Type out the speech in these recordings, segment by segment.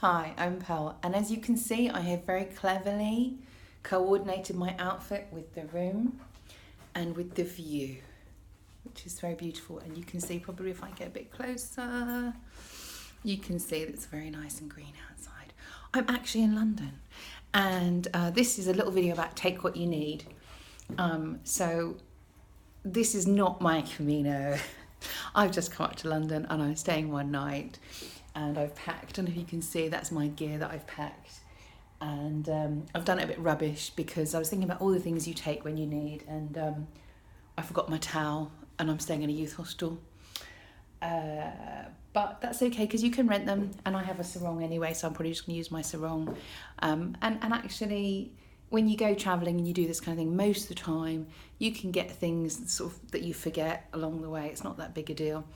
Hi, I'm Pearl, and as you can see, I have very cleverly coordinated my outfit with the room and with the view, which is very beautiful. And you can see, probably if I get a bit closer, you can see that it's very nice and green outside. I'm actually in London, and this is a little video about take what you need. So this is not my Camino. I've just come up to London and I'm staying one night. And I've packed, I don't know if you can see, that's my gear that I've packed. And I've done it a bit rubbish because I was thinking about all the things you take when you need, and I forgot my towel, and I'm staying in a youth hostel. But that's okay because you can rent them, and I have a sarong anyway, so I'm probably just going to use my sarong. And actually, when you go travelling and you do this kind of thing, most of the time you can get things sort of that you forget along the way. It's not that big a deal.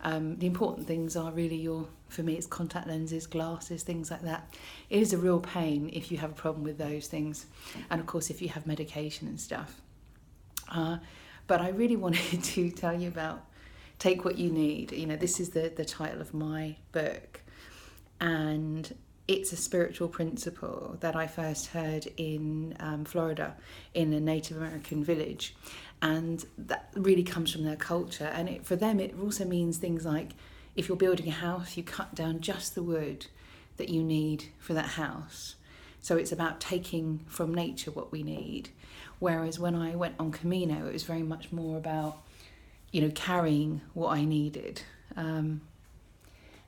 The important things are really for me, it's contact lenses, glasses, things like that. It is a real pain if you have a problem with those things. And of course, if you have medication and stuff. But I really wanted to tell you about Take What You Need. You know, this is the title of my book. And it's a spiritual principle that I first heard in Florida in a Native American village. And that really comes from their culture. And for them, it also means things like if you're building a house, you cut down just the wood that you need for that house. So it's about taking from nature what we need. Whereas when I went on Camino, it was very much more about, carrying what I needed. And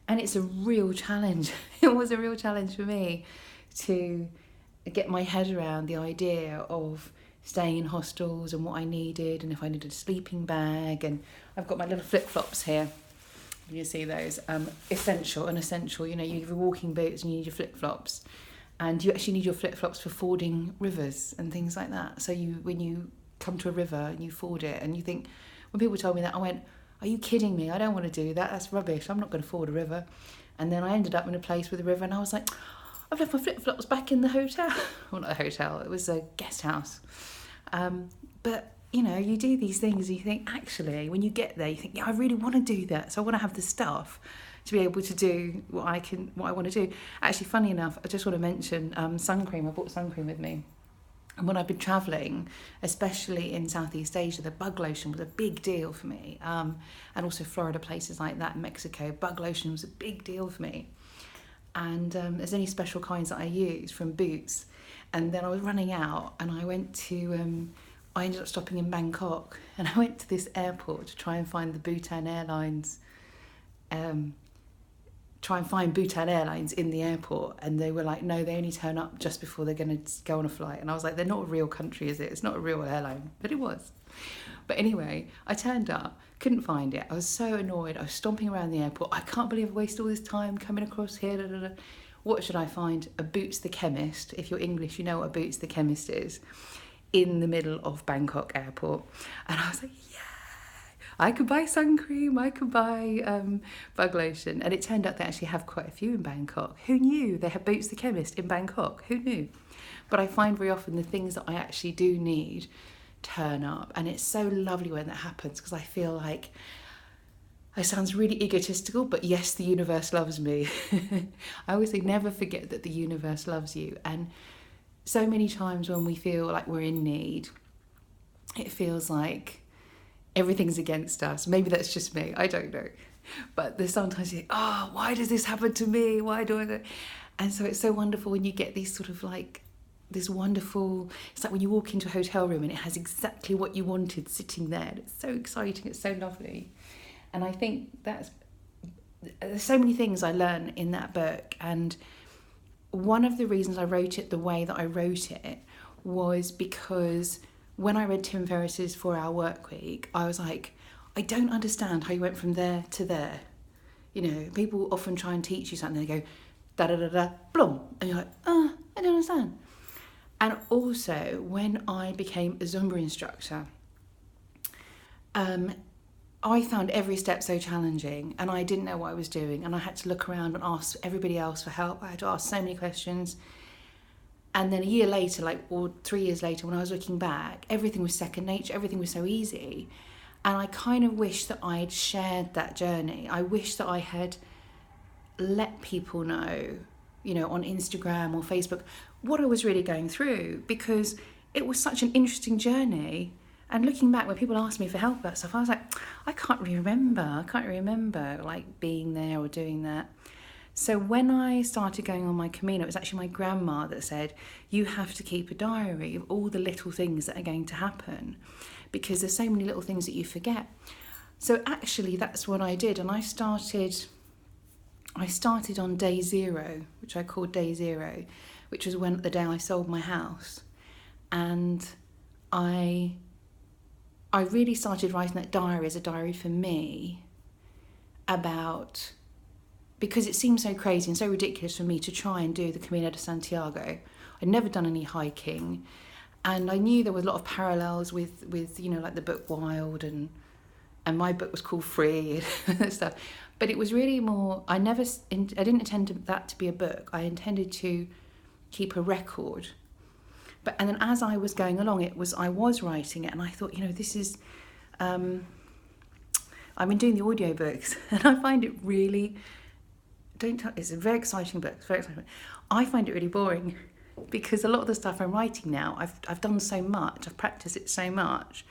it's a real challenge. It was a real challenge for me to get my head around the idea of staying in hostels and what I needed, and if I needed a sleeping bag. And I've got my little flip-flops here. You see those? Essential. You have your walking boots and you need your flip-flops. And you actually need your flip-flops for fording rivers and things like that. So when you come to a river and you ford it, and you think, when people told me that, I went, are you kidding me? I don't want to do that. That's rubbish. I'm not going to ford a river. And then I ended up in a place with a river, and I was like, I've left my flip-flops back in the hotel. Well, not a hotel. It was a guest house. But, you do these things and you think, actually, when you get there, you think, yeah, I really want to do that. So I want to have the stuff to be able to do what I want to do. Actually, funny enough, I just want to mention sun cream. I brought sun cream with me. And when I've been travelling, especially in Southeast Asia, the bug lotion was a big deal for me. And also Florida, places like that, Mexico, bug lotion was a big deal for me. And there's only special kinds that I use from Boots. And then I was running out, and I ended up stopping in Bangkok, and I went to this airport to try and find the Bhutan Airlines, in the airport, and they were like, no, they only turn up just before they're going to go on a flight. And I was like, they're not a real country, is it? It's not a real airline. But it was. But anyway, I turned up, couldn't find it. I was so annoyed. I was stomping around the airport. I can't believe I wasted all this time coming across here. Da, da, da. What should I find? A Boots the Chemist. If you're English, you know what a Boots the Chemist is. In the middle of Bangkok airport. And I was like, yeah, I could buy sun cream, I could buy bug lotion. And it turned out they actually have quite a few in Bangkok. Who knew they have Boots the Chemist in Bangkok? Who knew? But I find very often the things that I actually do need turn up. And it's so lovely when that happens, because I feel like, it sounds really egotistical, but yes, the universe loves me. I always say, never forget that the universe loves you. And so many times when we feel like we're in need, it feels like everything's against us. Maybe that's just me, I don't know. But there's sometimes you think, oh, why does this happen to me? Why do I? And so it's so wonderful when you get these sort of like, this wonderful, it's like when you walk into a hotel room and it has exactly what you wanted sitting there. And it's so exciting, it's so lovely. And I think there's so many things I learn in that book. And one of the reasons I wrote it the way that I wrote it was because when I read Tim Ferriss's 4-Hour Work Week, I was like, I don't understand how you went from there to there. People often try and teach you something, they go, da-da-da-da, blum, and you're like, I don't understand. And also, when I became a Zumba instructor, I found every step so challenging, and I didn't know what I was doing, and I had to look around and ask everybody else for help. I had to ask so many questions. And then a year later, or 3 years later, when I was looking back, everything was second nature, everything was so easy. And I kind of wish that I'd shared that journey. I wish that I had let people know, on Instagram or Facebook, what I was really going through, because it was such an interesting journey. And looking back, when people asked me for help about stuff, I was like, I can't really remember like being there or doing that. So when I started going on my Camino, it was actually my grandma that said, you have to keep a diary of all the little things that are going to happen, because there's so many little things that you forget. So actually that's what I did. And I started on day 0, which I called day 0, which was the day I sold my house. And I really started writing that diary as a diary for me because it seemed so crazy and so ridiculous for me to try and do the Camino de Santiago. I'd never done any hiking, and I knew there was a lot of parallels with like the book Wild, and my book was called Free and stuff. But it was really more, I didn't intend that to be a book. I intended to keep a record. And then as I was going along, I was writing it, and I thought, this is, I've been doing the audiobooks, and I find it really, it's a very exciting book, it's very exciting. I find it really boring, because a lot of the stuff I'm writing now, I've done so much, I've practiced it so much,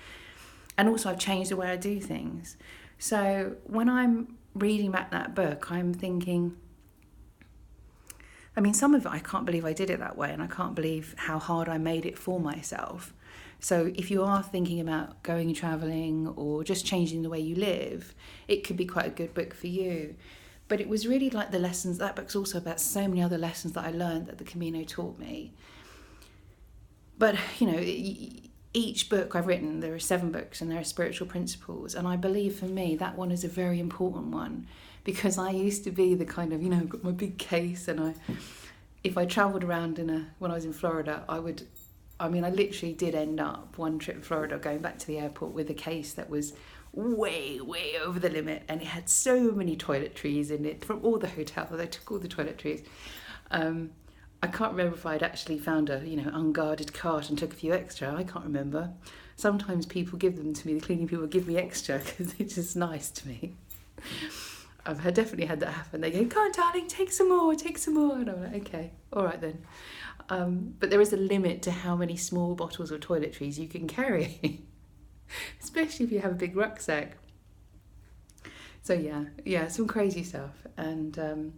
and also I've changed the way I do things. So when I'm reading back that book, I'm thinking, some of it, I can't believe I did it that way, and I can't believe how hard I made it for myself. So if you are thinking about going and travelling or just changing the way you live, it could be quite a good book for you. But it was really like the lessons, that book's also about so many other lessons that I learned that the Camino taught me. But, each book I've written, there are 7 books, and there are spiritual principles. And I believe for me, that one is a very important one, because I used to be the kind of, I've got my big case, and if I travelled around when I was in Florida, I literally did end up one trip in Florida going back to the airport with a case that was way, way over the limit, and it had so many toiletries in it from all the hotels. I took all the toiletries. I can't remember if I'd actually found a, unguarded cart and took a few extra. I can't remember. Sometimes people give them to me, the cleaning people give me extra because it's just nice to me. I've definitely had that happen. They go, "Come on, darling, take some more. And I'm like, okay, all right then. But there is a limit to how many small bottles of toiletries you can carry, especially if you have a big rucksack. So yeah, some crazy stuff. And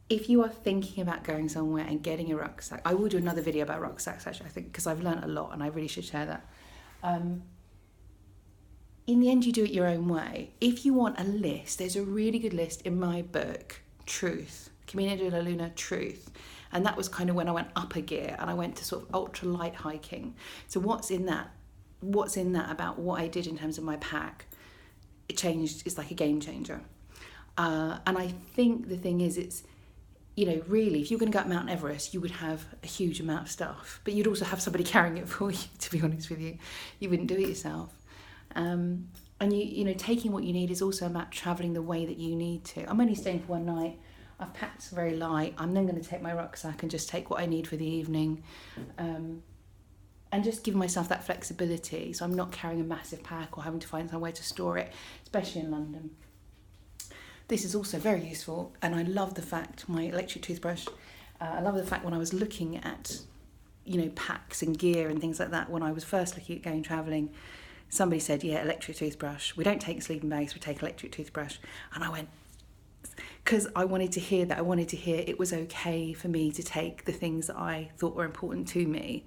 if you are thinking about going somewhere and getting a rucksack, I will do another video about rucksacks actually, I think, because I've learned a lot and I really should share that. In the end, you do it your own way. If you want a list, there's a really good list in my book, Truth, Camino de la Luna, Truth. And that was kind of when I went up a gear and I went to sort of ultra light hiking. So what's in that about what I did in terms of my pack? It changed, it's like a game changer. And I think the thing is, it's, really, if you're going to go up Mount Everest, you would have a huge amount of stuff, but you'd also have somebody carrying it for you, to be honest with you. You wouldn't do it yourself. And taking what you need is also about travelling the way that you need to. I'm only staying for one night. I've packed very light. I'm then going to take my rucksack and just take what I need for the evening, and just give myself that flexibility. So I'm not carrying a massive pack or having to find somewhere to store it, especially in London. This is also very useful, and I love the fact, my electric toothbrush, I love the fact when I was looking at, packs and gear and things like that, when I was first looking at going travelling, somebody said, yeah, electric toothbrush. We don't take sleeping bags, we take electric toothbrush. And I went, because I wanted to hear that. I wanted to hear it was okay for me to take the things that I thought were important to me.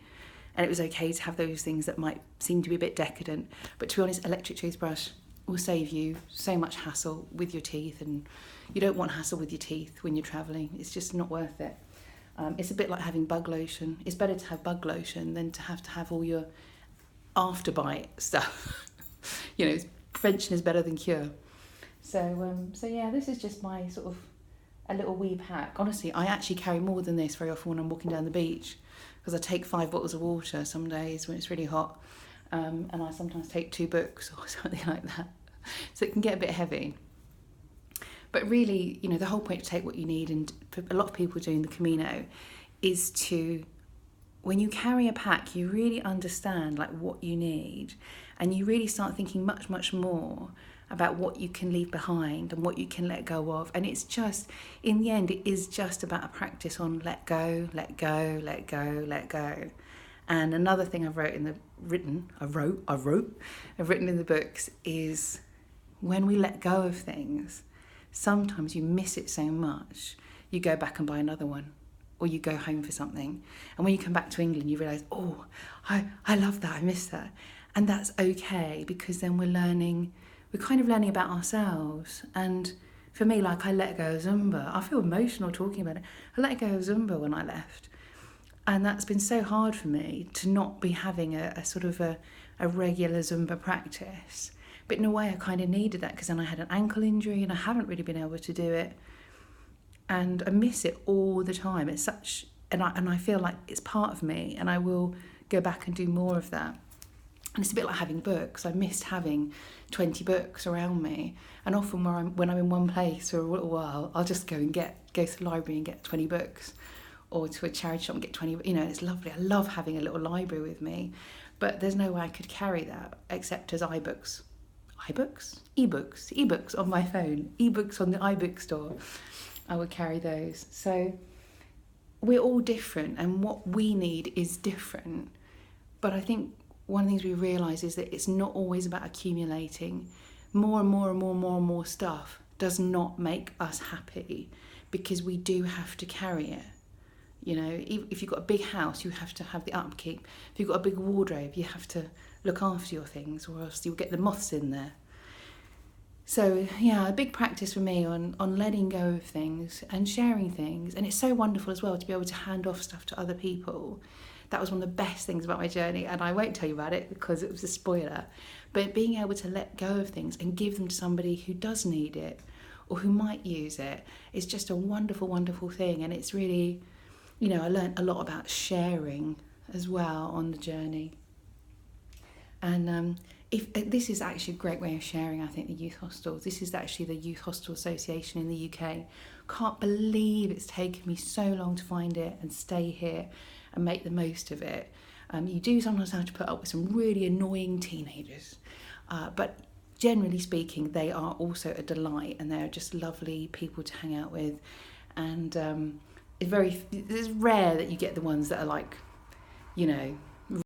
And it was okay to have those things that might seem to be a bit decadent. But to be honest, electric toothbrush will save you so much hassle with your teeth. And you don't want hassle with your teeth when you're travelling. It's just not worth it. It's a bit like having bug lotion. It's better to have bug lotion than to have all your afterbite stuff. Prevention is better than cure. So yeah, this is just my sort of a little wee pack. Honestly, I actually carry more than this very often when I'm walking down the beach, because I take 5 bottles of water some days when it's really hot, and I sometimes take 2 books or something like that. So it can get a bit heavy. But really, the whole point to take what you need, and for a lot of people doing the Camino, is to, when you carry a pack, you really understand like what you need, and you really start thinking much, much more about what you can leave behind and what you can let go of. And it's just, in the end, it is just about a practice on let go, let go, let go, let go. And another thing I've written in the books is when we let go of things, sometimes you miss it so much, you go back and buy another one, or you go home for something. And when you come back to England, you realise, oh, I love that, I miss that. And that's okay, because then we're kind of learning about ourselves. And for me, like, I let go of Zumba. I feel emotional talking about it. I let go of Zumba when I left. And that's been so hard for me to not be having a sort of a regular Zumba practice. But in a way, I kind of needed that, because then I had an ankle injury and I haven't really been able to do it. And I miss it all the time. It's such, and I feel like it's part of me, and I will go back and do more of that. And it's a bit like having books. I missed having 20 books around me. And often when I'm in one place for a little while, I'll just go to the library and get 20 books, or to a charity shop and get 20, it's lovely. I love having a little library with me, but there's no way I could carry that except as iBooks. Ebooks on my phone, ebooks on the iBook store. I would carry those. So we're all different, and what we need is different. But I think one of the things we realise is that it's not always about accumulating. More and more stuff does not make us happy, because we do have to carry it. If you've got a big house, you have to have the upkeep. If you've got a big wardrobe, you have to look after your things, or else you'll get the moths in there. So yeah, a big practice for me on letting go of things and sharing things. And it's so wonderful as well to be able to hand off stuff to other people. That was one of the best things about my journey, and I won't tell you about it because it was a spoiler. But being able to let go of things and give them to somebody who does need it or who might use it is just a wonderful, wonderful thing. And it's really, I learned a lot about sharing as well on the journey. And if this is actually a great way of sharing, I think, the youth hostels. This is actually the Youth Hostel Association in the UK. Can't believe it's taken me so long to find it and stay here and make the most of it. You do sometimes have to put up with some really annoying teenagers, but generally speaking, they are also a delight, and they're just lovely people to hang out with. And it's rare that you get the ones that are like,